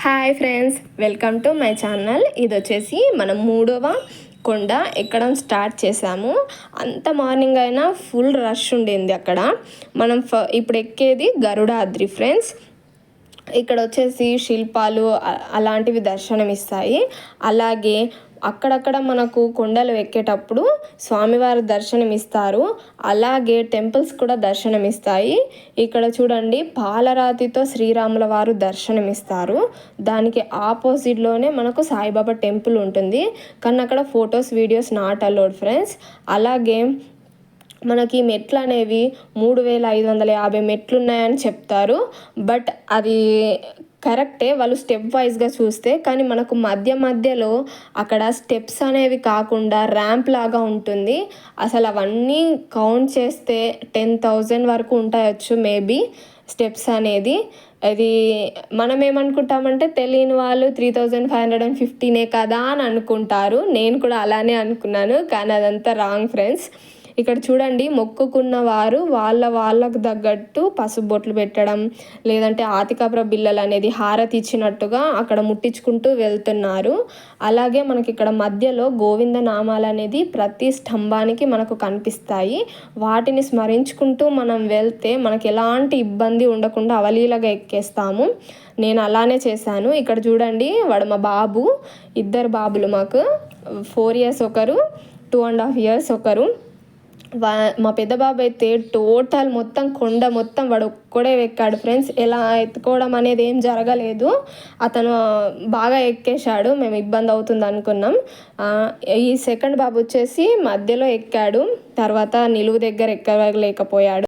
Hi friends, welcome to my channel. ఇది వచ్చేసి మనం 3వ కొండ ఎక్కడం స్టార్ట్ చేసాము. అంత మార్నింగ్ అయినా ఫుల్ రష్ ఉండింది అక్కడ. మనం ఇప్పుడు ఎక్కేది గరుడాద్రి ఫ్రెండ్స్. ఇక్కడ వచ్చేసి శిల్పాలు అలాంటివి దర్శనం ఇస్తాయి. అలాగే అక్కడక్కడ మనకు కొండలు ఎక్కేటప్పుడు స్వామివారి దర్శనం ఇస్తారు. అలాగే టెంపుల్స్ కూడా దర్శనం ఇస్తాయి. ఇక్కడ చూడండి, పాలరాతితో శ్రీరాముల వారు దర్శనం ఇస్తారు. దానికి ఆపోజిట్లోనే మనకు సాయిబాబా టెంపుల్ ఉంటుంది. కానీ అక్కడ photos videos not allowed friends. అలాగే మనకి మెట్లు అనేవి 3550 మెట్లు ఉన్నాయని చెప్తారు. బట్ అది కరెక్టే, వాళ్ళు స్టెప్ వైజ్గా చూస్తే. కానీ మనకు మధ్యలో అక్కడ స్టెప్స్ అనేవి కాకుండా ర్యాంప్ లాగా ఉంటుంది. అసలు అవన్నీ కౌంట్ చేస్తే 10,000 వరకు ఉంటాయొచ్చు మేబీ స్టెప్స్ అనేది. అది మనం ఏమనుకుంటామంటే తెలియని వాళ్ళు 3515 కదా అని అనుకుంటారు. నేను కూడా అలానే అనుకున్నాను, కానీ అదంతా రాంగ్ ఫ్రెండ్స్. ఇక్కడ చూడండి, మొక్కుకున్న వారు వాళ్ళకు తగ్గట్టు పసుపు బొట్లు పెట్టడం, లేదంటే ఆతికప్ర బిళ్ళలు అనేది హారతి ఇచ్చినట్టుగా అక్కడ ముట్టించుకుంటూ వెళ్తున్నారు. అలాగే మనకి ఇక్కడ మధ్యలో గోవింద నామాలు అనేది ప్రతి స్తంభానికి మనకు కనిపిస్తాయి. వాటిని స్మరించుకుంటూ మనం వెళ్తే మనకి ఎలాంటి ఇబ్బంది ఉండకుండా అవలీలగా ఎక్కేస్తాము. నేను అలానే చేశాను. ఇక్కడ చూడండి, వాడు మా బాబు, ఇద్దరు బాబులు మాకు. 4 years ఒకరు, 2.5 years ఒకరు. మా పెద్ద బాబు అయితే టోటల్ మొత్తం కొండ మొత్తం వాడు ఒక్కడే ఎక్కాడు ఫ్రెండ్స్. ఎలా ఎత్తుకోవడం అనేది ఏం జరగలేదు, అతను బాగా ఎక్కేశాడు. మేము ఇబ్బంది అవుతుంది అనుకున్నాం. ఈ సెకండ్ బాబు వచ్చేసి మధ్యలో ఎక్కాడు, తర్వాత నిలువు దగ్గర ఎక్కలేకపోయాడు.